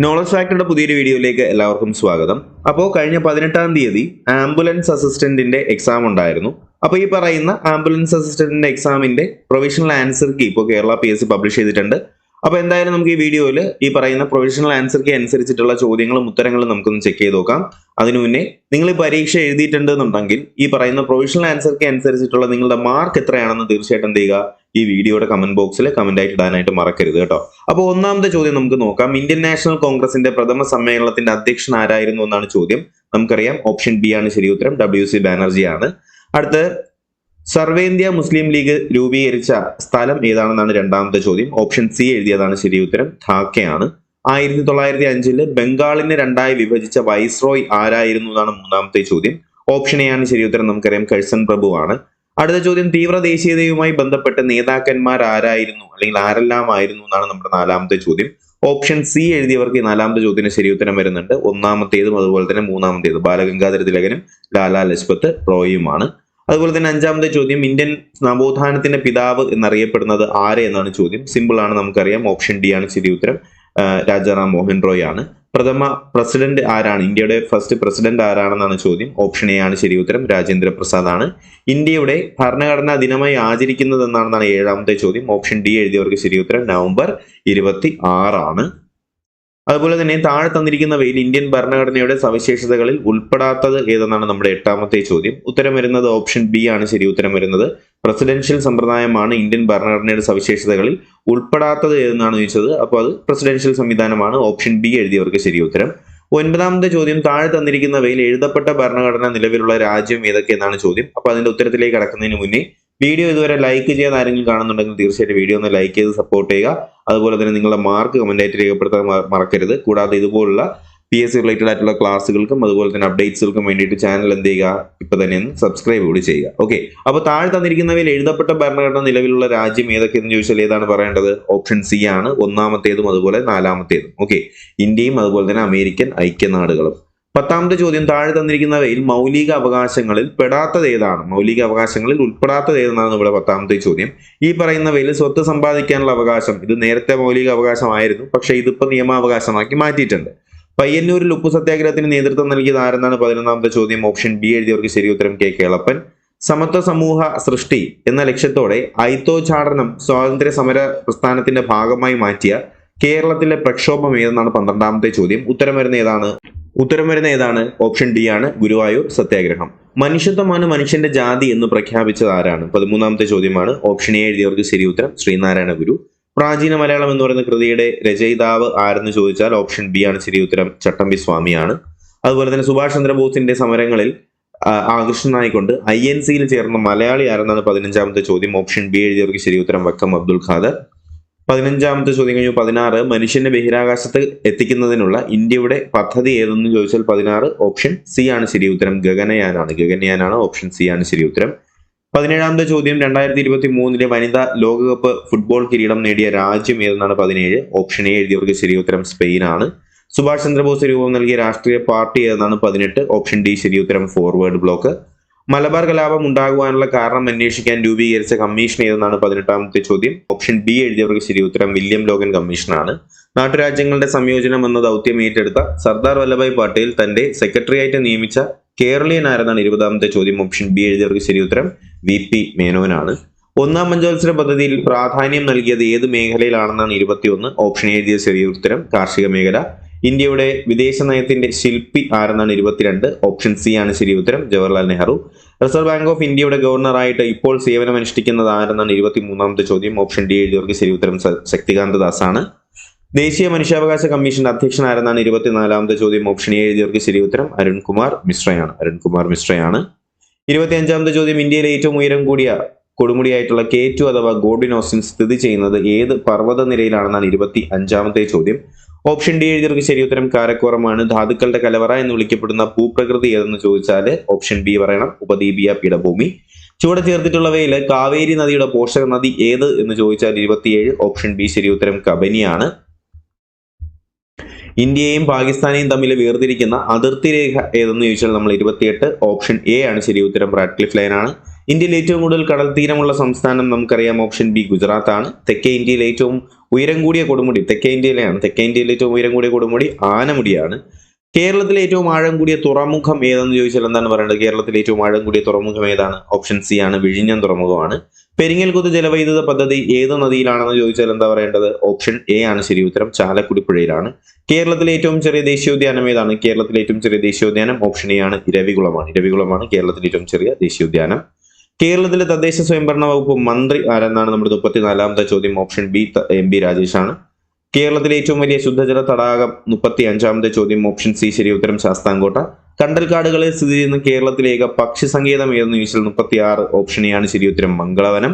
Knowledge ഫാക്ടറുടെ പുതിയൊരു വീഡിയോയിലേക്ക് എല്ലാവർക്കും സ്വാഗതം. അപ്പോൾ കഴിഞ്ഞ 18-ാം തീയതി ആംബുലൻസ് അസിസ്റ്റന്റിന്റെ എക്സാം ഉണ്ടായിരുന്നു. അപ്പോൾ ഈ പറയുന്ന ആംബുലൻസ് അസിസ്റ്റന്റിന്റെ എക്സാമിന്റെ പ്രൊവിഷണൽ ആൻസർ കീ ഇപ്പോൾ കേരള PSC പബ്ലിഷ് ചെയ്തിട്ടുണ്ട്. അപ്പോൾ എന്തായാലും നമുക്ക് ഈ വീഡിയോയിൽ ഈ പറയുന്ന പ്രൊവിഷണൽ ആൻസർ കീ അനുസരിച്ചിട്ടുള്ള ചോദ്യങ്ങളും ഉത്തരങ്ങളും നമുക്കൊന്ന് ചെക്ക് ചെയ്ത് നോക്കാം. അതിനു മുന്നേ നിങ്ങൾ ഈ പരീക്ഷ എഴുതിയിട്ടുണ്ടെന്നുണ്ടെങ്കിൽ ഈ പറയുന്ന പ്രൊവിഷണൽ ആൻസർ കീ അനുസരിച്ചിട്ടുള്ള നിങ്ങളുടെ മാർക്ക് എത്രയാണെന്ന് തീർച്ചയായിട്ടും എന്ത് ചെയ്യുക, ഈ വീഡിയോയുടെ കമന്റ് ബോക്സിൽ കമന്റ് ആയിട്ട് ഇടാനായിട്ട് മറക്കരുത് കേട്ടോ. അപ്പോൾ ഒന്നാമത്തെ ചോദ്യം നമുക്ക് നോക്കാം. ഇന്ത്യൻ നാഷണൽ കോൺഗ്രസിന്റെ പ്രഥമ സമ്മേളനത്തിന്റെ അധ്യക്ഷൻ ആരായിരുന്നു എന്നാണ് ചോദ്യം. നമുക്കറിയാം ഓപ്ഷൻ ബി ആണ് ശരി ഉത്തരം, WC ബാനർജി ആണ്. അടുത്ത് സർവേന്ത്യ മുസ്ലിം ലീഗ് രൂപീകരിച്ച സ്ഥലം ഏതാണെന്നാണ് രണ്ടാമത്തെ ചോദ്യം. ഓപ്ഷൻ സി എഴുതിയതാണ് ശരി ഉത്തരം, ധാക്കയാണ്. 1905 ബംഗാളിനെ രണ്ടായി വിഭജിച്ച വൈസ്രോയ് ആരായിരുന്നു എന്നാണ് മൂന്നാമത്തെ ചോദ്യം. ഓപ്ഷൻ എ ആണ് ശരി ഉത്തരം, നമുക്കറിയാം കഴ്സൺ പ്രഭു ആണ്. അടുത്ത ചോദ്യം തീവ്ര ദേശീയതയുമായി ബന്ധപ്പെട്ട് നേതാക്കന്മാർ ആരായിരുന്നു അല്ലെങ്കിൽ ആരെല്ലാം ആയിരുന്നു എന്നാണ് നമ്മുടെ നാലാമത്തെ ചോദ്യം. ഓപ്ഷൻ സി എഴുതിയവർക്ക് ഈ നാലാമത്തെ ചോദ്യത്തിന് ശരി ഉത്തരം വരുന്നുണ്ട്. ഒന്നാമത്തേതും അതുപോലെ തന്നെ മൂന്നാമത്തേതും ബാലഗംഗാധര തിലകനും ലാലാ ലജ്പത് റോയിയുമാണ്. അതുപോലെ തന്നെ അഞ്ചാമത്തെ ചോദ്യം ഇന്ത്യൻ നവോത്ഥാനത്തിന്റെ പിതാവ് എന്നറിയപ്പെടുന്നത് ആരെ എന്നാണ് ചോദ്യം. സിമ്പിൾ ആണ്, നമുക്കറിയാം ഓപ്ഷൻ ഡി ആണ് ശരി ഉത്തരം, രാജാറാം മോഹൻ റോയ് ആണ്. പ്രഥമ പ്രസിഡന്റ് ആരാണ്, ഇന്ത്യയുടെ ഫസ്റ്റ് പ്രസിഡന്റ് ആരാണെന്നാണ് ചോദ്യം. ഓപ്ഷൻ എ ആണ് ശരി ഉത്തരം, രാജേന്ദ്ര പ്രസാദ് ആണ്. ഇന്ത്യയുടെ ഭരണഘടനാ ദിനമായി ആചരിക്കുന്നത് എന്നാണെന്നാണ് ഏഴാമത്തെ ചോദ്യം. ഓപ്ഷൻ ഡി എഴുതിയവർക്ക് ശരി ഉത്തരം നവംബർ 26 ആണ്. അതുപോലെ തന്നെ താഴെ തന്നിരിക്കുന്നവയിൽ ഇന്ത്യൻ ഭരണഘടനയുടെ സവിശേഷതകളിൽ ഉൾപ്പെടാത്തത് ഏതെന്നാണ് നമ്മുടെ എട്ടാമത്തെ ചോദ്യം. ഉത്തരം വരുന്നത് ഓപ്ഷൻ ബി ആണ് ശരി ഉത്തരം വരുന്നത്, പ്രസിഡൻഷ്യൽ സമ്പ്രദായമാണ് ഇന്ത്യൻ ഭരണഘടനയുടെ സവിശേഷതകളിൽ ഉൾപ്പെടാത്തത് ഏതെന്നാണ് ചോദിച്ചത്. അപ്പോൾ അത് പ്രസിഡൻഷ്യൽ സംവിധാനമാണ്. ഓപ്ഷൻ ബി എഴുതിയവർക്ക് ശരി ഉത്തരം. ഒൻപതാമത്തെ ചോദ്യം താഴെ തന്നിരിക്കുന്നവയിൽ എഴുതപ്പെട്ട ഭരണഘടന നിലവിലുള്ള രാജ്യം ഏതൊക്കെ എന്നാണ് ചോദ്യം. അപ്പോൾ അതിന്റെ ഉത്തരത്തിലേക്ക് കടക്കുന്നതിന് മുന്നേ വീഡിയോ ഇതുവരെ ലൈക്ക് ചെയ്യാൻ ആരെങ്കിലും കാണുന്നുണ്ടെങ്കിൽ തീർച്ചയായിട്ടും വീഡിയോ ഒന്ന് ലൈക്ക് ചെയ്ത് സപ്പോർട്ട് ചെയ്യുക. അതുപോലെ തന്നെ നിങ്ങളുടെ മാർക്ക് കമന്റായിട്ട് രേഖപ്പെടുത്താൻ മറക്കരുത്. കൂടാതെ ഇതുപോലുള്ള PSC റിലേറ്റഡ് ആയിട്ടുള്ള ക്ലാസ്സുകൾക്കും അതുപോലെ തന്നെ അപ്ഡേറ്റ്സുകൾക്കും വേണ്ടിയിട്ട് ചാനൽ എന്ത് ചെയ്യുക, ഇപ്പൊ തന്നെ ഒന്ന് സബ്സ്ക്രൈബ് കൂടി ചെയ്യുക. ഓക്കെ, അപ്പോൾ താഴെ തന്നിരിക്കുന്നവയിൽ എഴുതപ്പെട്ട ഭരണഘടന നിലവിലുള്ള രാജ്യം ഏതൊക്കെയെന്ന് ചോദിച്ചാൽ ഏതാണ് പറയേണ്ടത്? ഓപ്ഷൻ സി ആണ്, ഒന്നാമത്തേതും അതുപോലെ നാലാമത്തേതും. ഓക്കെ, ഇന്ത്യയും അതുപോലെ തന്നെ അമേരിക്കൻ ഐക്യനാടുകളും. പത്താമത്തെ ചോദ്യം താഴെ തന്നിരിക്കുന്നവയിൽ മൗലിക അവകാശങ്ങളിൽ പെടാത്തത് ഏതാണ്, മൗലിക അവകാശങ്ങളിൽ ഉൾപ്പെടാത്തത് ഏതെന്നാണ് ഇവിടെ പത്താമത്തെ ചോദ്യം. ഈ പറയുന്നവയിൽ സ്വത്ത് സമ്പാദിക്കാനുള്ള അവകാശം, ഇത് നേരത്തെ മൗലിക അവകാശമായിരുന്നു, പക്ഷെ ഇതിപ്പോ നിയമാവകാശമാക്കി മാറ്റിയിട്ടുണ്ട്. പയ്യന്നൂരിൽ ഉപ്പു സത്യാഗ്രഹത്തിന് നേതൃത്വം നൽകിയത് ആരെന്നാണ് 11ാമത്തെ ചോദ്യം. ഓപ്ഷൻ ബി എഴുതിയവർക്ക് ശരി ഉത്തരം K കേളപ്പൻ. സമത്വ സമൂഹ സൃഷ്ടി എന്ന ലക്ഷ്യത്തോടെ ഐത്തോച്ചാടനം സ്വാതന്ത്ര്യ സമര പ്രസ്ഥാനത്തിന്റെ ഭാഗമായി മാറ്റിയ കേരളത്തിലെ പ്രക്ഷോഭം ഏതെന്നാണ് 12ാമത്തെ ചോദ്യം. ഉത്തരം വരുന്ന ഏതാണ്? ഓപ്ഷൻ ഡി ആണ്, ഗുരുവായൂർ സത്യാഗ്രഹം. മനുഷ്യത്വമാണ് മനുഷ്യന്റെ ജാതി എന്ന് പ്രഖ്യാപിച്ചത് ആരാണ്? 13ാമത്തെ ചോദ്യമാണ്. ഓപ്ഷൻ എ എഴുതിയവർക്ക് ശരി ഉത്തരം ശ്രീനാരായണ ഗുരു. പ്രാചീന മലയാളം എന്ന് പറയുന്ന കൃതിയുടെ രചയിതാവ് ആരെന്ന് ചോദിച്ചാൽ ഓപ്ഷൻ ബി ആണ് ശരി ഉത്തരം, ചട്ടമ്പി സ്വാമിയാണ്. അതുപോലെ തന്നെ സുഭാഷ് ചന്ദ്രബോസിന്റെ സമരങ്ങളിൽ ആകർഷണനായിക്കൊണ്ട് INC-യിൽ ചേർന്ന മലയാളി ആരെന്നാണ് 15ാമത്തെ ചോദ്യം. ഓപ്ഷൻ ബി എഴുതിയവർക്ക് ശരി ഉത്തരം വക്കം അബ്ദുൽ ഖാദർ. 15ാമത്തെ ചോദ്യം കഴിഞ്ഞു. 16 മനുഷ്യനെ ബഹിരാകാശത്ത് എത്തിക്കുന്നതിനുള്ള ഇന്ത്യയുടെ പദ്ധതി ഏതെന്ന് ചോദിച്ചാൽ 16 ഓപ്ഷൻ സി ആണ് ശരി ഉത്തരം, ഗഗനയാനാണ്. ഓപ്ഷൻ സി ആണ് ശരി ഉത്തരം. 17ാമത്തെ ചോദ്യം 2023 വനിതാ ലോകകപ്പ് ഫുട്ബോൾ കിരീടം നേടിയ രാജ്യം ഏതെന്നാണ് 17. ഓപ്ഷൻ എ എഴുതിയവർക്ക് ശരി ഉത്തരം സ്പെയിൻ ആണ്. സുഭാഷ് ചന്ദ്രബോസ് രൂപം നൽകിയ രാഷ്ട്രീയ പാർട്ടി ഏതെന്നാണ് 18. ഓപ്ഷൻ ഡി ശരി ഉത്തരം ഫോർവേഡ് ബ്ലോക്ക്. മലബാർ കലാപം ഉണ്ടാകുവാനുള്ള കാരണം അന്വേഷിക്കാൻ രൂപീകരിച്ച കമ്മീഷൻ ഏതെന്നാണ് 18ാമത്തെ ചോദ്യം. ഓപ്ഷൻ ബി എഴുതിയവർക്ക് ശരി ഉത്തരം വില്യം ലോഗൻ കമ്മീഷനാണ്. നാട്ടുരാജ്യങ്ങളുടെ സംയോജനം എന്ന ദൗത്യം ഏറ്റെടുത്ത സർദാർ വല്ലഭായ് പട്ടേൽ തന്റെ സെക്രട്ടറിയായിട്ട് നിയമിച്ച കേരളീയൻ ആരെന്നാണ് 20ാമത്തെ ചോദ്യം. ഓപ്ഷൻ ബി എഴുതിയവർക്ക് ശരി ഉത്തരം VP മേനോനാണ്. ഒന്നാം പഞ്ചവത്സര പദ്ധതിയിൽ പ്രാധാന്യം നൽകിയത് ഏത് മേഖലയിലാണെന്നാണ് 21. ഓപ്ഷൻ എഴുതിയ ശരി ഉത്തരം കാർഷിക മേഖല. ഇന്ത്യയുടെ വിദേശ നയത്തിന്റെ ശില്പി ആരെന്നാണ് 22. ഓപ്ഷൻ സി ആണ് ശരി ഉത്തരം, Jawaharlal Nehru. Reserve bank of ഇന്ത്യയുടെ ഗവർണറായിട്ട് ഇപ്പോൾ സേവനമനുഷ്ഠിക്കുന്നത് ആരെന്നാണ് 23ാമത്തെ ചോദ്യം. ഓപ്ഷൻ ഡി എഴുതിയവർക്ക് ശരി ഉത്തരം ശക്തികാന്ത ദാസ് ആണ്. ദേശീയ മനുഷ്യാവകാശ കമ്മീഷന്റെ അധ്യക്ഷൻ ആരെന്നാണ് 24ാമത്തെ ചോദ്യം. ഓപ്ഷൻ എ എഴുതിയവർക്ക് ശരി ഉത്തരം അരുൺകുമാർ മിശ്രയാണ്. 25ാമത്തെ ചോദ്യം ഇന്ത്യയിലെ ഏറ്റവും ഉയരം കൂടിയ കൊടുമുടിയായിട്ടുള്ള K2 അഥവാ ഗോഡ്വിൻ ഓസ്റ്റിൻ സ്ഥിതി ചെയ്യുന്നത് ഏത് പർവ്വത നിരയിലാണെന്നാണ് 25ാമത്തെ ചോദ്യം. ഓപ്ഷൻ ഡി എഴുതിയവർക്ക് ശരി ഉത്തരം കാരക്കോറമാണ്. ധാതുക്കളുടെ കലവറ എന്ന് വിളിക്കപ്പെടുന്ന ഭൂപ്രകൃതി ഏതെന്ന് ചോദിച്ചാൽ ഓപ്ഷൻ ബി പറയണം, ഉപദ്വീപീയ പീഠഭൂമി. ചുവടെ ചേർത്തിട്ടുള്ളവയിൽ കാവേരി നദിയുടെ പോഷക നദി ഏത് എന്ന് ചോദിച്ചാൽ 27. ഓപ്ഷൻ ബി ശരി ഉത്തരം കബനിയാണ്. ഇന്ത്യയും പാകിസ്ഥാനെയും തമ്മിൽ വേർതിരിക്കുന്ന അതിർത്തി രേഖ ഏതെന്ന് ചോദിച്ചാൽ നമ്മൾ 28. ഓപ്ഷൻ എ ആണ് ശരി ഉത്തരം റാഡ്ക്ലിഫ് ലൈൻ ആണ്. ഇന്ത്യയിൽ ഏറ്റവും കൂടുതൽ കടൽ തീരമുള്ള സംസ്ഥാനം നമുക്കറിയാം ഓപ്ഷൻ ബി ഗുജറാത്ത് ആണ്. തെക്കേ ഇന്ത്യയിൽ ഏറ്റവും ഉയരം കൂടിയ കൊടുമുടി തെക്കേ ഇന്ത്യയിലെയാണ്. തെക്കേ ഇന്ത്യയിൽ ഏറ്റവും ഉയരം കൂടിയ കൊടുമുടി ആനമുടിയാണ്. കേരളത്തിലെ ഏറ്റവും ആഴം കൂടിയ തുറമുഖം ഏതെന്ന് ചോദിച്ചാൽ എന്താണ് പറയേണ്ടത്? കേരളത്തിലെ ഏറ്റവും ആഴം കൂടിയ തുറമുഖം ഏതാണ്? ഓപ്ഷൻ സി ആണ്, വിഴിഞ്ഞം തുറമുഖമാണ്. പെരിങ്ങൽകുത്ത് ജലവൈദ്യുത പദ്ധതി ഏത് നദിയിലാണെന്ന് ചോദിച്ചാൽ എന്താ പറയേണ്ടത്? ഓപ്ഷൻ എ ആണ് ശരി ഉത്തരം, ചാലക്കുടി പുഴയിലാണ്. കേരളത്തിലെ ഏറ്റവും ചെറിയ ദേശീയോദ്യാനം ഏതാണ്? കേരളത്തിലെ ഏറ്റവും ചെറിയ ദേശീയോദ്യാനം ഓപ്ഷൻ എ ആണ്, ഇരവികുളമാണ്. ഇരവികുളമാണ് കേരളത്തിലെ ഏറ്റവും ചെറിയ ദേശീയോദ്യാനം. കേരളത്തിലെ തദ്ദേശ സ്വയംഭരണ വകുപ്പ് മന്ത്രി ആരെന്നാണ് നമ്മുടെ 34ാമത്തെ ചോദ്യം. Option B M B Rajesh ആണ്. കേരളത്തിലെ ഏറ്റവും വലിയ ശുദ്ധജല തടാകം 35ാമത്തെ ചോദ്യം. ഓപ്ഷൻ സി ശരി ഉത്തരം, ശാസ്താംകോട്ട. കണ്ടൽക്കാടുകളിൽ സ്ഥിതി ചെയ്യുന്ന കേരളത്തിലെ ഏക പക്ഷി സങ്കേതം ഏതെന്ന് ചോദിച്ചാൽ 36 ഓപ്ഷൻ എ ആണ് ശരി ഉത്തരം, മംഗളവനം.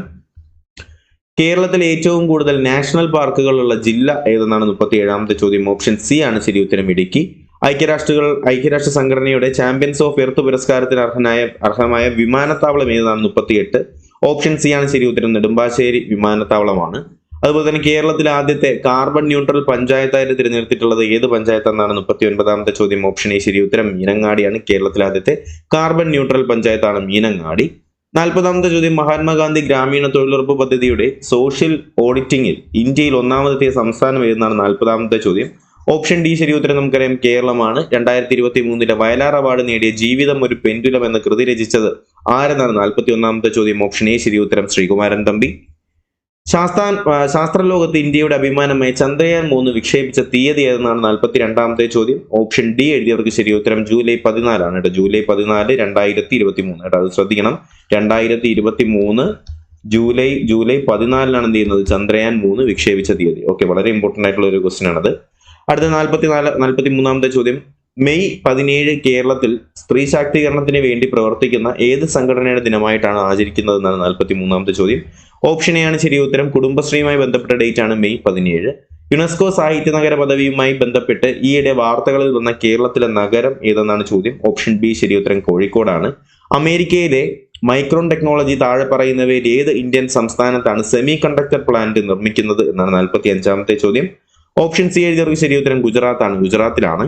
കേരളത്തിലെ ഏറ്റവും കൂടുതൽ നാഷണൽ പാർക്കുകളുള്ള ജില്ല ഏതെന്നാണ് 37ാമത്തെ ചോദ്യം. ഓപ്ഷൻ സി ആണ് ശരി ഉത്തരം, ഇടുക്കി. ഐക്യരാഷ്ട്ര സംഘടനയുടെ ചാമ്പ്യൻസ് ഓഫ് എർത്ത് പുരസ്കാരത്തിന് അർഹമായ വിമാനത്താവളം ഏതാണ്? 38 ഓപ്ഷൻ സി ആണ് ശരി ഉത്തരം, നെടുമ്പാശ്ശേരി വിമാനത്താവളമാണ്. അതുപോലെ തന്നെ കേരളത്തിലെ ആദ്യത്തെ കാർബൺ ന്യൂട്രൽ പഞ്ചായത്തായിട്ട് തിരഞ്ഞെടുത്തിട്ടുള്ളത് ഏത് പഞ്ചായത്ത് എന്നാണ് 39ാമത്തെ ചോദ്യം. ഓപ്ഷൻ എ ശരി ഉത്തരം, മീനങ്ങാടിയാണ്. കേരളത്തിലെ ആദ്യത്തെ കാർബൺ ന്യൂട്രൽ പഞ്ചായത്താണ് മീനങ്ങാടി. 40ാമത്തെ ചോദ്യം, മഹാത്മാഗാന്ധി ഗ്രാമീണ തൊഴിലുറപ്പ് പദ്ധതിയുടെ സോഷ്യൽ ഓഡിറ്റിംഗിൽ ഇന്ത്യയിൽ ഒന്നാമതെത്തിയ സംസ്ഥാനം ഏതെന്നാണ് 40ാമത്തെ ചോദ്യം. ഓപ്ഷൻ ഡി ശരി ഉത്തരം, നമുക്കറിയാം കേരളമാണ്. 2023 വയലാർ അവാർഡ് നേടിയ ജീവിതം ഒരു പെൻഡുലം എന്ന കൃതി രചിച്ചത് ആരെന്നാണ് 41ാമത്തെ ചോദ്യം. ഓപ്ഷൻ എ ശരി ഉത്തരം, ശ്രീകുമാരൻ തമ്പി. ശാസ്ത്രലോകത്ത് ഇന്ത്യയുടെ അഭിമാനമായി ചന്ദ്രയാൻ 3 വിക്ഷേപിച്ച തീയതി ഏതെന്നാണ് 42ാമത്തെ ചോദ്യം. ഓപ്ഷൻ ഡി എഴുതിയവർക്ക് ശരി ഉത്തരം ജൂലൈ 14 ആണ് കേട്ടോ. ജൂലൈ 14 2023 കേട്ടോ, അത് ശ്രദ്ധിക്കണം. 2023 ജൂലൈ 14 എന്ത് ചെയ്യുന്നത്? ചന്ദ്രയാൻ 3 വിക്ഷേപിച്ച തീയതി. ഓക്കെ, വളരെ ഇമ്പോർട്ടന്റ് ആയിട്ടുള്ള ഒരു ക്വസ്റ്റ്യൻ ആണത്. അടുത്ത 43ാമത്തെ ചോദ്യം, മെയ് 17 കേരളത്തിൽ സ്ത്രീ ശാക്തീകരണത്തിന് വേണ്ടി പ്രവർത്തിക്കുന്ന ഏത് സംഘടനയുടെ ദിനമായിട്ടാണ് ആചരിക്കുന്നത് എന്നാണ് 43ാമത്തെ ചോദ്യം. ഓപ്ഷൻ എ ആണ് ശരി ഉത്തരം, കുടുംബശ്രീയുമായി ബന്ധപ്പെട്ട ഡേറ്റ് ആണ് മെയ് 17. യുനെസ്കോ സാഹിത്യ നഗര പദവിയുമായി ബന്ധപ്പെട്ട് ഈയിടെ വാർത്തകളിൽ വന്ന കേരളത്തിലെ നഗരം ഏതെന്നാണ് ചോദ്യം. ഓപ്ഷൻ ബി ശരി ഉത്തരം, കോഴിക്കോടാണ്. അമേരിക്കയിലെ മൈക്രോൺ ടെക്നോളജി താഴെ പറയുന്നവയിൽ ഏത് ഇന്ത്യൻ സംസ്ഥാനത്താണ് സെമി കണ്ടക്ടർ പ്ലാന്റ് നിർമ്മിക്കുന്നത് എന്നാണ് 45ാമത്തെ ചോദ്യം. ഓപ്ഷൻ സി എഴുതിയവർക്ക് ശരി ഉത്തരം ഗുജറാത്താണ്, ഗുജറാത്തിലാണ്.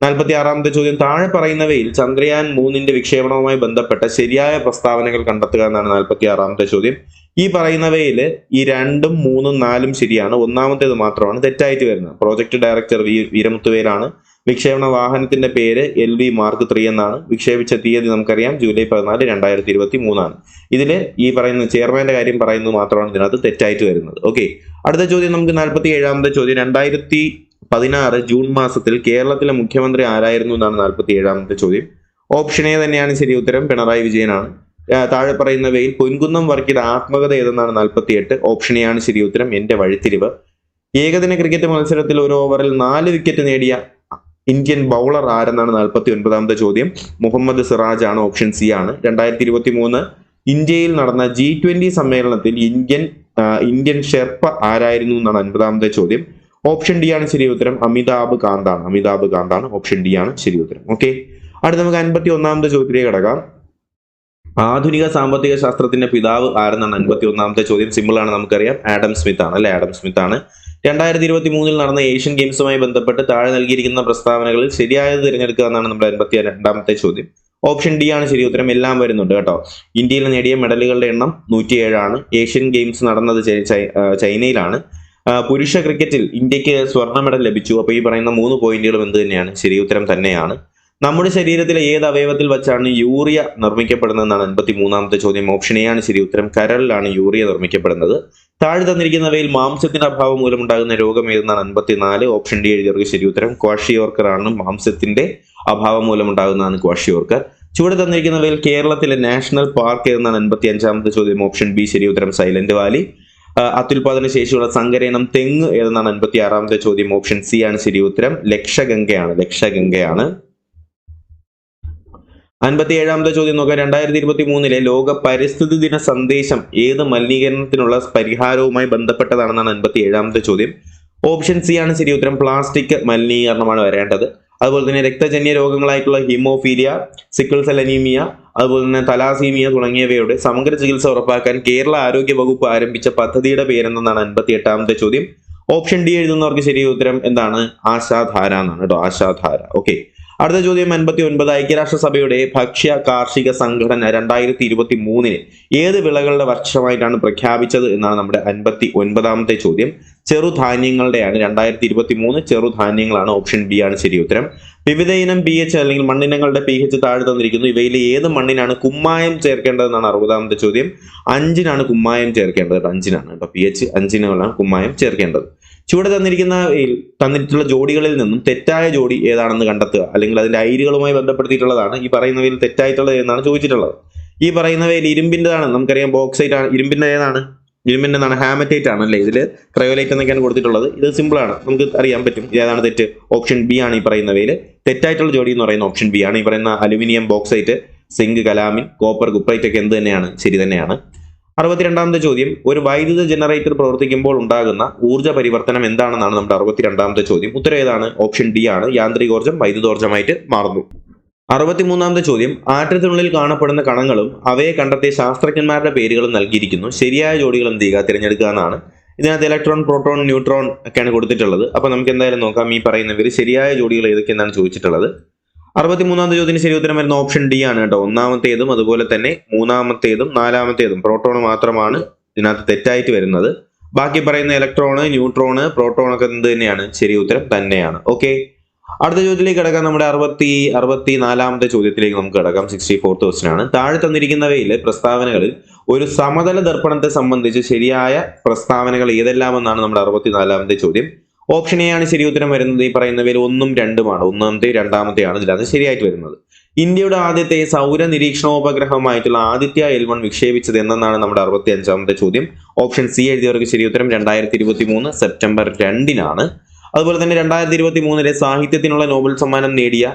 46ാമത്തെ ചോദ്യം, താഴെ പറയുന്നവയിൽ ചന്ദ്രയാൻ 3 വിക്ഷേപണവുമായി ബന്ധപ്പെട്ട ശരിയായ പ്രസ്താവനകൾ കണ്ടെത്തുക എന്നാണ് 46ാമത്തെ ചോദ്യം. ഈ പറയുന്നവയിൽ ഈ 2, 3, 4 ശരിയാണ്, ഒന്നാമത്തേത് മാത്രമാണ് തെറ്റായിട്ട് വരുന്നത്. പ്രോജക്ട് ഡയറക്ടർ വീരമുത്തുവേലാണ്. വിക്ഷേപണ വാഹനത്തിന്റെ പേര് LV Mark 3 എന്നാണ്. വിക്ഷേപിച്ച തീയതി നമുക്കറിയാം ജൂലൈ 14 2023 ആണ്. ഇതിൽ ഈ പറയുന്ന ചെയർമാന്റെ കാര്യം പറയുന്നത് മാത്രമാണ് ഇതിനകത്ത് തെറ്റായിട്ട് വരുന്നത്. ഓക്കെ, അടുത്ത ചോദ്യം നമുക്ക് 47ാമത്തെ ചോദ്യം. 2016 ജൂൺ മാസത്തിൽ കേരളത്തിലെ മുഖ്യമന്ത്രി ആരായിരുന്നു എന്നാണ് 47ാമത്തെ ചോദ്യം. ഓപ്ഷൻ എ തന്നെയാണ് ശരി ഉത്തരം, പിണറായി വിജയനാണ്. താഴെ പറയുന്നവയിൽ പൊൻകുന്നം വർക്കിയുടെ ആത്മകഥ ഏതെന്നാണ് 48. ഓപ്ഷൻ എ ആണ് ശരി ഉത്തരം, എന്റെ വഴിത്തിരിവ്. ഏകദിന ക്രിക്കറ്റ് മത്സരത്തിൽ ഒരു ഓവറിൽ 4 വിക്കറ്റ് നേടിയ ഇന്ത്യൻ ബൗളർ ആരെന്നാണ് 49ാമത്തെ ചോദ്യം. മുഹമ്മദ് സിറാജ് ആണ്. ഓപ്ഷൻ സി ആണ്. 2023 ഇന്ത്യയിൽ നടന്ന G20 സമ്മേളനത്തിൽ ഇന്ത്യൻ ഷെർപ്പ ആരായിരുന്നു എന്നാണ് 50ാമത്തെ ചോദ്യം. ഓപ്ഷൻ ഡി ആണ് ശരി ഉത്തരം, അമിതാഭ് കാന്താണ്. ഓപ്ഷൻ ഡി ആണ് ശരി ഉത്തരം. ഓക്കെ, അടുത്ത നമുക്ക് 51ാമത്തെ ചോദ്യത്തിലേക്ക് കടക്കാം. ആധുനിക സാമ്പത്തിക ശാസ്ത്രത്തിന്റെ പിതാവ് ആരെന്നാണ് 51ാമത്തെ ചോദ്യം. സിമ്പിൾ ആണ്, നമുക്കറിയാം ആഡം സ്മിത്ത് ആണ് അല്ലെ. ആഡം സ്മിത്ത് ആണ്. 2023 നടന്ന ഏഷ്യൻ ഗെയിംസുമായി ബന്ധപ്പെട്ട് താഴെ നൽകിയിരിക്കുന്ന പ്രസ്താവനകളിൽ ശരിയായത് തിരഞ്ഞെടുക്കുക എന്നാണ് നമ്മുടെ 52ാമത്തെ ചോദ്യം. ഓപ്ഷൻ ഡി ആണ് ശരി ഉത്തരം, എല്ലാം വരുന്നുണ്ട് കേട്ടോ. ഇന്ത്യയിൽ നേടിയ മെഡലുകളുടെ എണ്ണം 107 ആണ്. ഏഷ്യൻ ഗെയിംസ് നടന്നത് ചൈനയിലാണ്. പുരുഷ ക്രിക്കറ്റിൽ ഇന്ത്യക്ക് സ്വർണ്ണ മെഡൽ ലഭിച്ചു. അപ്പൊ ഈ പറയുന്ന 3 പോയിന്റുകളും എന്ത് തന്നെയാണ്? ശരി ഉത്തരം തന്നെയാണ്. നമ്മുടെ ശരീരത്തിലെ ഏത് അവയവത്തിൽ വെച്ചാണ് യൂറിയ നിർമ്മിക്കപ്പെടുന്നതെന്നാണ് 53ാമത്തെ ചോദ്യം. ഓപ്ഷൻ എ ആണ് ശരി ഉത്തരം, കരളിലാണ് യൂറിയ നിർമ്മിക്കപ്പെടുന്നത്. താഴെ തന്നിരിക്കുന്നവയിൽ മാംസത്തിന്റെ അഭാവം മൂലമുണ്ടാകുന്ന രോഗം ഏതെന്നാണ് 54. ഓപ്ഷൻ ഡി എഴുതിയവർക്ക് ശരി ഉത്തരം, ക്വാഷിയോർക്കർ ആണ്. മാംസത്തിന്റെ അഭാവം മൂലമുണ്ടാകുന്നതാണ് ക്വാഷിയോർക്കർ. ചുവടെ തന്നിരിക്കുന്നവയിൽ കേരളത്തിലെ നാഷണൽ പാർക്ക് ഏതെന്നാണ് 55ാമത്തെ ചോദ്യം. ഓപ്ഷൻ ബി ശരി ഉത്തരം, സൈലന്റ് വാലി. അത്യുൽപാദന ശേഷിയുള്ള സങ്കരയിനം തെങ്ങ് ഏതെന്നാണ് 56ാമത്തെ ചോദ്യം. ഓപ്ഷൻ സി ആണ് ശരി ഉത്തരം, ലക്ഷഗംഗയാണ്. 57ാമത്തെ ചോദ്യം നോക്കാം. 2023 ലോക പരിസ്ഥിതി ദിന സന്ദേശം ഏത് മലിനീകരണത്തിനുള്ള പരിഹാരവുമായി ബന്ധപ്പെട്ടതാണെന്നാണ് 57ാമത്തെ ചോദ്യം. ഓപ്ഷൻ സി ആണ് ശരി ഉത്തരം, പ്ലാസ്റ്റിക് മലിനീകരണമാണ് വരേണ്ടത്. അതുപോലെ തന്നെ രക്തജന്യ രോഗങ്ങളായിട്ടുള്ള ഹീമോഫീലിയ, സിക്കിൾ സെൽ അനീമിയ, അതുപോലെ തന്നെ തലാസീമിയ തുടങ്ങിയവയുടെ സമഗ്ര ചികിത്സ ഉറപ്പാക്കാൻ കേരള ആരോഗ്യ വകുപ്പ് ആരംഭിച്ച പദ്ധതിയുടെ പേരെന്താണ് 58ാമത്തെ ചോദ്യം. ഓപ്ഷൻ ഡി എഴുതുന്നവർക്ക് ശരി ഉത്തരം എന്താണ്? ആശാധാര എന്നാണ് കേട്ടോ, ആശാധാര. ഓക്കെ, അടുത്ത ചോദ്യം 59. ഐക്യരാഷ്ട്രസഭയുടെ ഭക്ഷ്യ കാർഷിക സംഘടന 2023 ഏത് വിളകളുടെ വർഷമായിട്ടാണ് പ്രഖ്യാപിച്ചത് എന്നാണ് നമ്മുടെ 59ാമത്തെ ചോദ്യം. ചെറുധാന്യങ്ങളുടെയാണ്. 2023 ചെറുധാന്യങ്ങളാണ്. ഓപ്ഷൻ ബി ആണ് ശരി ഉത്തരം. വിവിധ ഇനം pH അല്ലെങ്കിൽ മണ്ണിനങ്ങളുടെ pH താഴെ തന്നിരിക്കുന്നു. ഇവയിൽ ഏത് മണ്ണിനാണ് കുമ്മായം ചേർക്കേണ്ടതെന്നാണ് 60ാമത്തെ ചോദ്യം. 5-നാണ് കുമ്മായം ചേർക്കേണ്ടത്. 5-നാണ് കേട്ടോ. pH 5-നുള്ള കുമ്മായം ചേർക്കേണ്ടത്. ചുവടെ തന്നിട്ടുള്ള ജോഡികളിൽ നിന്നും തെറ്റായ ജോഡി ഏതാണെന്ന് കണ്ടെത്തുക, അല്ലെങ്കിൽ അതിന്റെ അയിരുകളുമായി ബന്ധപ്പെടുത്തിയിട്ടുള്ളതാണ്. ഈ പറയുന്നവയിൽ തെറ്റായിട്ടുള്ളത് എന്നാണ് ചോദിച്ചിട്ടുള്ളത്. ഈ പറയുന്നവയിൽ ഇരുമ്പിൻ്റെതാണ്. നമുക്കറിയാം ബോക്സൈറ്റ് ആണ്. ഇരുമ്പിന്റെ ഏതാണ്? ഇരുമ്പിന്റെ എന്താണ്? ഹാമറ്റൈറ്റ് ആണ് അല്ലേ. ഇതിൽ ക്രയോലൈറ്റ് എന്നൊക്കെയാണ് കൊടുത്തിട്ടുള്ളത്. ഇത് സിമ്പിൾ ആണ്, നമുക്ക് അറിയാൻ പറ്റും ഏതാണ് തെറ്റ്. ഓപ്ഷൻ ബി ആണ് ഈ പറയുന്നവയിൽ തെറ്റായിട്ടുള്ള ജോഡി എന്ന് പറയുന്ന ഓപ്ഷൻ ബി ആണ്. ഈ പറയുന്ന aluminium bauxite, zinc, calamine, copper, cuprite ഒക്കെ എന്ത് തന്നെയാണ്? ശരി തന്നെയാണ്. 62ാമത്തെ ചോദ്യം. ഒരു വൈദ്യുത ജനറേറ്റർ പ്രവർത്തിക്കുമ്പോൾ ഉണ്ടാകുന്ന ഊർജ്ജ പരിവർത്തനം എന്താണെന്നാണ് നമ്മുടെ 62ാമത്തെ ചോദ്യം. ഉത്തരം ഏതാണ്? ഓപ്ഷൻ ഡി ആണ്. യാന്ത്രികോർജ്ജം വൈദ്യുതോർജ്ജമായിട്ട് മാറുന്നു. 63ാമത്തെ ചോദ്യം. ആറ്റത്തിനുള്ളിൽ കാണപ്പെടുന്ന കണങ്ങളും അവയെ കണ്ടെത്തിയ ശാസ്ത്രജ്ഞന്മാരുടെ പേരുകളും നൽകിയിരിക്കുന്നു. ശരിയായ ജോഡികൾ എന്ത് ചെയ്യുക? തിരഞ്ഞെടുക്കുക എന്നാണ്. ഇതിനകത്ത് ഇലക്ട്രോൺ, പ്രോട്ടോൺ, ന്യൂട്രോൺ ഒക്കെയാണ് കൊടുത്തിട്ടുള്ളത്. അപ്പൊ നമുക്ക് എന്തായാലും നോക്കാം ഈ പറയുന്നവർ ശരിയായ ജോഡികൾ ഏതൊക്കെയെന്നാണ് ചോദിച്ചിട്ടുള്ളത്. 63ാമത്തെ ചോദ്യത്തിന് ശരി ഉത്തരം വരുന്ന ഓപ്ഷൻ ഡി ആണ് കേട്ടോ. ഒന്നാമത്തേതും അതുപോലെ തന്നെ മൂന്നാമത്തേതും നാലാമത്തേതും പ്രോട്ടോൺ മാത്രമാണ് ഇതിനകത്ത് തെറ്റായിട്ട് വരുന്നത്. ബാക്കി പറയുന്ന ഇലക്ട്രോണ്, ന്യൂട്രോണ്, പ്രോട്ടോൺ ഒക്കെ എന്ത് തന്നെയാണ്? ശരി ഉത്തരം തന്നെയാണ്. ഓക്കെ, അടുത്ത ചോദ്യത്തിലേക്ക് കിടക്കാം. നമ്മുടെ 64ാമത്തെ ചോദ്യത്തിലേക്ക് നമുക്ക് കിടക്കാം. 64th ക്വസ്റ്റ്യൻ ആണ്. താഴെ തന്നിരിക്കുന്നവയിൽ പ്രസ്താവനകളിൽ ഒരു സമതല ദർപ്പണത്തെ സംബന്ധിച്ച് ശരിയായ പ്രസ്താവനകൾ ഏതെല്ലാമെന്നാണ് നമ്മുടെ 64ാമത്തെ ചോദ്യം. ഓപ്ഷൻ എ ആണ് ശരി ഉത്തരം വരുന്നത്. ഈ പറയുന്നവയിൽ 1ഉം 2ഉമാണ്. ഒന്നാമത്തെ രണ്ടാമത്തെയാണ് ഇതിനകത്ത് ശരിയായിട്ട് വരുന്നത്. ഇന്ത്യയുടെ ആദ്യത്തെ സൗര നിരീക്ഷണോപഗ്രഹമായിട്ടുള്ള ആദിത്യ L1 വിക്ഷേപിച്ചത് എന്നാണ് നമ്മുടെ 65ാമത്തെ ചോദ്യം. ഓപ്ഷൻ സി എഴുതിയവർക്ക് ശരി ഉത്തരം 2023 സെപ്റ്റംബർ 2-നാണ്. അതുപോലെ തന്നെ 2023 സാഹിത്യത്തിനുള്ള നോബൽ സമ്മാനം നേടിയ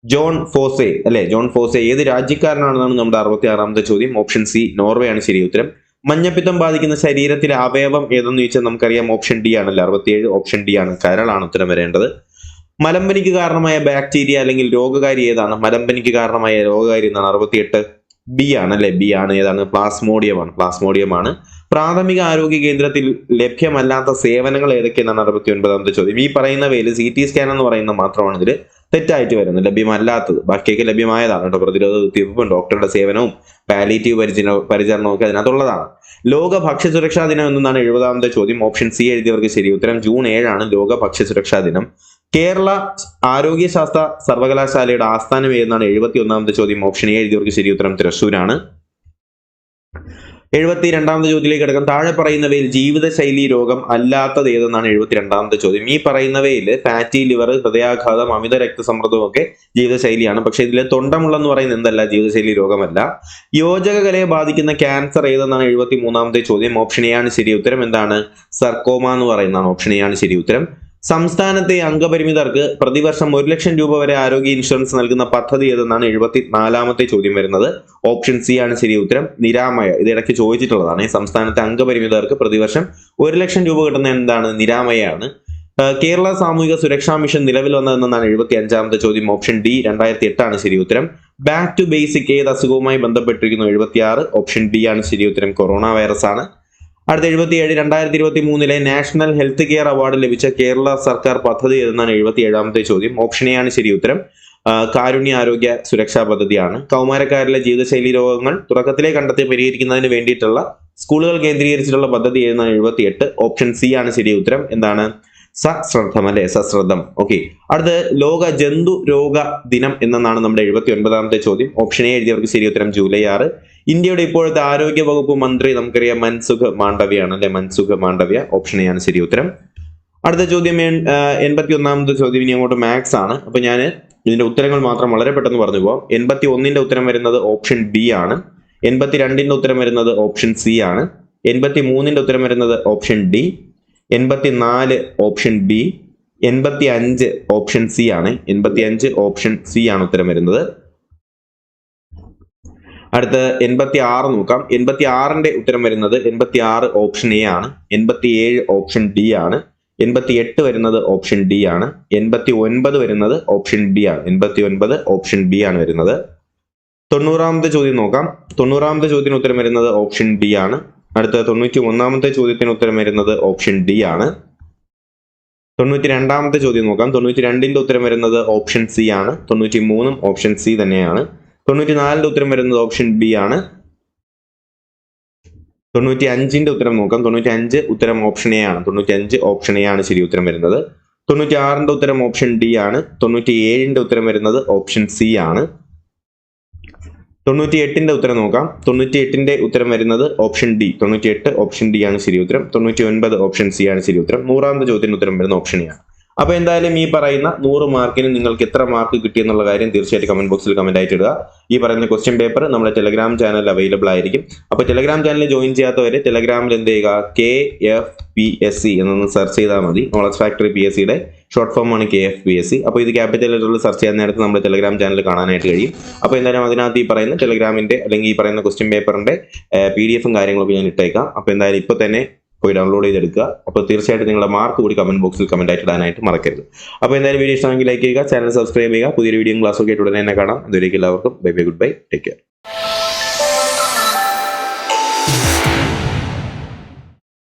ജോൺ ഫോസെ അല്ലെ, ജോൺ ഫോസെ ഏത് രാജ്യക്കാരനാണെന്നാണ് നമ്മുടെ 66ാമത്തെ ചോദ്യം. ഓപ്ഷൻ സി നോർവേ ആണ് ശരി ഉത്തരം. മഞ്ഞപ്പിത്തം ബാധിക്കുന്ന ശരീരത്തിലെ അവയവം ഏതെന്ന് ചോദിച്ചാൽ നമുക്കറിയാം ഓപ്ഷൻ ഡി ആണല്ലോ. 67 ഓപ്ഷൻ ഡി ആണ്. കരളാണ് ഉത്തരം വരേണ്ടത്. മലമ്പനിക്ക് കാരണമായ ബാക്ടീരിയ അല്ലെങ്കിൽ രോഗകാരി ഏതാണ്? മലമ്പനിക്ക് കാരണമായ രോഗകാരി എന്നാണ് 68 ബി ആണ് അല്ലെ. ബി ആണ്. ഏതാണ്? പ്ലാസ്മോഡിയമാണ്. പ്ലാസ്മോഡിയമാണ്. പ്രാഥമിക ആരോഗ്യ കേന്ദ്രത്തിൽ ലഭ്യമല്ലാത്ത സേവനങ്ങൾ ഏതൊക്കെയെന്നാണ് 69ാമത്തെ ചോദ്യം. ഈ പറയുന്നവയിൽ CT സ്കാൻ എന്ന് പറയുന്നത് മാത്രമാണ് ഇതിൽ തെറ്റായിട്ട് വരുന്നത്, ലഭ്യമല്ലാത്തത്. ബാക്കിയൊക്കെ ലഭ്യമായതാണ് കേട്ടോ. പ്രതിരോധ കുത്തിവയ്പ്പും ഡോക്ടറുടെ സേവനവും പാലിയേറ്റീവ് പരിചരണവും ഒക്കെ അതിനകത്തുള്ളതാണ്. ലോക ഭക്ഷ്യസുരക്ഷാ ദിനം എന്നാണ് 70ാമത്തെ ചോദ്യം. ഓപ്ഷൻ സി എഴുതിയവർക്ക് ശരി ഉത്തരം. ജൂൺ 7 ലോക ഭക്ഷ്യസുരക്ഷാ ദിനം. കേരള ആരോഗ്യശാസ്ത്ര സർവകലാശാലയുടെ ആസ്ഥാനം ഏതെന്നാണ് 71ാമത്തെ ചോദ്യം. ഓപ്ഷൻ എ എഴുതിയവർക്ക് ശരി ഉത്തരം തൃശ്ശൂരാണ്. 72ാമത്തെ ചോദ്യത്തിലേക്ക് കിടക്കാം. താഴെ പറയുന്നവയിൽ ജീവിതശൈലി രോഗം അല്ലാത്തത് ഏതെന്നാണ് 72ാമത്തെ ചോദ്യം. ഈ പറയുന്നവയിൽ ഫാറ്റി ലിവർ, ഹൃദയാഘാതം, അമിത രക്തസമ്മർദ്ദം ഒക്കെ ജീവിതശൈലിയാണ്. പക്ഷെ ഇതിൽ തൊണ്ടമുള്ളെന്ന് പറയുന്നത് എന്തല്ല? ജീവിതശൈലി രോഗമല്ല. യോജക കലയെ ബാധിക്കുന്ന ക്യാൻസർ ഏതെന്നാണ് 73ാമത്തെ ചോദ്യം. ഓപ്ഷൻ എ ആണ് ശരി ഉത്തരം. എന്താണ്? സർക്കോമ എന്ന് പറയുന്നതാണ്. ഓപ്ഷൻ എ ആണ് ശരി ഉത്തരം. സംസ്ഥാനത്തെ അംഗപരിമിതർക്ക് പ്രതിവർഷം 1 ലക്ഷം രൂപ വരെ ആരോഗ്യ ഇൻഷുറൻസ് നൽകുന്ന പദ്ധതി ഏതെന്നാണ് 74ാമത്തെ ചോദ്യം വരുന്നത്. ഓപ്ഷൻ സി ആണ് ശരി ഉത്തരം. നിരാമയ. ഇത് ഇടയ്ക്ക് ചോദിച്ചിട്ടുള്ളതാണ്. സംസ്ഥാനത്തെ അംഗപരിമിതർക്ക് പ്രതിവർഷം 1 ലക്ഷം രൂപ കിട്ടുന്ന എന്താണ്? നിരാമയാണ്. കേരള സാമൂഹിക സുരക്ഷാ മിഷൻ നിലവിൽ വന്നതെന്നാണ് 75ാമത്തെ ചോദ്യം. ഓപ്ഷൻ ഡി 2008 ആണ് ശരി ഉത്തരം. ബാക്ക് ടു ബേസിക് ഏത് അസുഖവുമായി ബന്ധപ്പെട്ടിരിക്കുന്നു? 76 ഓപ്ഷൻ ബി ആണ് ശരി ഉത്തരം. കൊറോണ വൈറസ് ആണ്. അടുത്ത 77 2023 നാഷണൽ ഹെൽത്ത് കെയർ അവാർഡ് ലഭിച്ച കേരള സർക്കാർ പദ്ധതി ഏതെന്നാണ് 77ാമത്തെ ചോദ്യം. ഓപ്ഷൻ എ ആണ് ശരി ഉത്തരം. കാരുണ്യ ആരോഗ്യ സുരക്ഷാ പദ്ധതിയാണ്. കൗമാരക്കാരിലെ ജീവിതശൈലി രോഗങ്ങൾ തുടക്കത്തിലെ കണ്ടെത്തി പരിഹരിക്കുന്നതിന് വേണ്ടിയിട്ടുള്ള സ്കൂളുകൾ കേന്ദ്രീകരിച്ചിട്ടുള്ള പദ്ധതി ഏതെന്നാണ് 78. ഓപ്ഷൻ സി ആണ് ശരി ഉത്തരം. എന്താണ്? സശ്രദ്ധം അല്ലെ. സശ്രദ്ധം. ഓക്കെ, അടുത്ത ലോക ജന്തു രോഗ ദിനം എന്നാണ് നമ്മുടെ 79ാമത്തെ ചോദ്യം. ഓപ്ഷൻ എ എഴുതിയവർക്ക് ശരി ഉത്തരം ജൂലൈ 6. ഇന്ത്യയുടെ ഇപ്പോഴത്തെ ആരോഗ്യ വകുപ്പ് മന്ത്രി നമുക്കറിയാം മൻസുഖ് മാണ്ഡവ്യ ആണ് അല്ലെ. മൻസുഖ് മാണ്ഡവ്യ. ഓപ്ഷൻ എ ആണ് ശരി ഉത്തരം. അടുത്ത ചോദ്യം 81ാമത്തെ ചോദ്യം. ഇനി അങ്ങോട്ട് മാത്സ് ആണ്. അപ്പൊ ഞാൻ ഇതിന്റെ ഉത്തരങ്ങൾ മാത്രം വളരെ പെട്ടെന്ന് പറഞ്ഞു പോവാം. 81ന്റെ ഉത്തരം വരുന്നത് ഓപ്ഷൻ ബി ആണ്. 82ന്റെ ഉത്തരം വരുന്നത് ഓപ്ഷൻ സി ആണ്. 83ന്റെ ഉത്തരം വരുന്നത് option D. 84 option B. 85 option C ആണ്. 85 ഓപ്ഷൻ സി ആണ് ഉത്തരം വരുന്നത്. അടുത്ത 86 നോക്കാം. 86ന്റെ ഉത്തരം വരുന്നത് 86 ഓപ്ഷൻ എ ആണ്. 87 ഓപ്ഷൻ ഡി ആണ്. 88 വരുന്നത് ഓപ്ഷൻ ഡി ആണ്. 89 വരുന്നത് ഓപ്ഷൻ ബി ആണ്. 89 ഓപ്ഷൻ ബി ആണ് വരുന്നത്. 90ാമത്തെ ചോദ്യം നോക്കാം. 90ാമത്തെ ചോദ്യത്തിന് ഉത്തരം വരുന്നത് ഓപ്ഷൻ ബി ആണ്. അടുത്ത 91ാമത്തെ ചോദ്യത്തിന് ഉത്തരം വരുന്നത് ഓപ്ഷൻ ഡി ആണ്. 92ാമത്തെ ചോദ്യം നോക്കാം. 92ന്റെ ഉത്തരം വരുന്നത് ഓപ്ഷൻ സി ആണ്. 93 ഓപ്ഷൻ സി തന്നെയാണ്. 94ന്റെ ഉത്തരം വരുന്നത് ഓപ്ഷൻ ബി ആണ്. 95ന്റെ ഉത്തരം നോക്കാം. 95 ഉത്തരം ഓപ്ഷൻ എ ആണ്. 95 ഓപ്ഷൻ എ ആണ് ശരി ഉത്തരം വരുന്നത്. 96ന്റെ ഉത്തരം ഓപ്ഷൻ ഡി ആണ്. 97ന്റെ ഉത്തരം വരുന്നത് ഓപ്ഷൻ സി ആണ്. 98ന്റെ ഉത്തരം നോക്കാം. 98ന്റെ ഉത്തരം വരുന്നത് ഓപ്ഷൻ ഡി. 98 ഓപ്ഷൻ ഡി ആണ് ശരി ഉത്തരം. 99 ഓപ്ഷൻ സി ആണ് ശരി ഉത്തരം. 100ാമത്തെ ചോദ്യത്തിന് ഉത്തരം വരുന്നത് ഓപ്ഷൻ എ ആണ്. അപ്പൊ എന്തായാലും ഈ പറയുന്ന 100 മാർക്കിന് നിങ്ങൾക്ക് എത്ര മാർക്ക് കിട്ടിയെന്നുള്ള കാര്യം തീർച്ചയായിട്ടും കമന്റ് ബോക്സിൽ കമന്റ് ആയിട്ട് ഇടുക. ഈ പറയുന്ന ക്വസ്റ്റ്യൻ പേപ്പർ നമ്മുടെ ടെലഗ്രാം ചാനൽ അവൈലബിൾ ആയിരിക്കും. അപ്പൊ ടെലഗ്രാം ചാനൽ ജോയിൻ ചെയ്യാത്തവരെ ടെലഗ്രാമിൽ എന്ത് ചെയ്യുക, KFPSC എന്നൊന്ന് സെർച്ച് ചെയ്താൽ മതി. നോളജ് ഫാക്ടറി PSCയുടെ ഷോർട്ട് ഫോം ആണ് KFPSC. അപ്പോൾ ഇത് ക്യാപിറ്റൽ ലെറ്ററിൽ സെർച്ച് ചെയ്യാൻ നേരത്ത് നമ്മുടെ ടെലഗ്രാം ചാനൽ കാണാനായിട്ട് കഴിയും. അപ്പോൾ എന്തായാലും അതിനകത്ത് ഈ പറയുന്ന ടെലഗ്രാമിന്റെ അല്ലെങ്കിൽ ഈ പറയുന്ന ക്വസ്റ്റ്യൻ പേപ്പറിന്റെ PDF കാര്യങ്ങളൊക്കെ ഞാൻ ഇട്ടേക്കാം. അപ്പോൾ എന്തായാലും ഇപ്പോൾ തന്നെ പോയി ഡൗൺലോഡ് ചെയ്തെടുക്കുക. അപ്പോൾ തീർച്ചയായിട്ടും നിങ്ങളുടെ മാർക്ക് കൂടി കമന്റ് ബോക്സിൽ കമന്റ് ആയിട്ട് ഇടാനായിട്ട് മറക്കരുത്. അപ്പോൾ എന്തായാലും വീഡിയോ ഇഷ്ടമെങ്കിൽ ലൈക്ക് ചെയ്യുക, ചാനൽ സബ്സ്ക്രൈബ് ചെയ്യുക. പുതിയൊരു വീഡിയോ ക്ലാസ്സൊക്കെ ആയിട്ട് ഉടനെ തന്നെ കാണാം. അതുവരേക്കും എല്ലാവർക്കും bye bye, good bye, take care.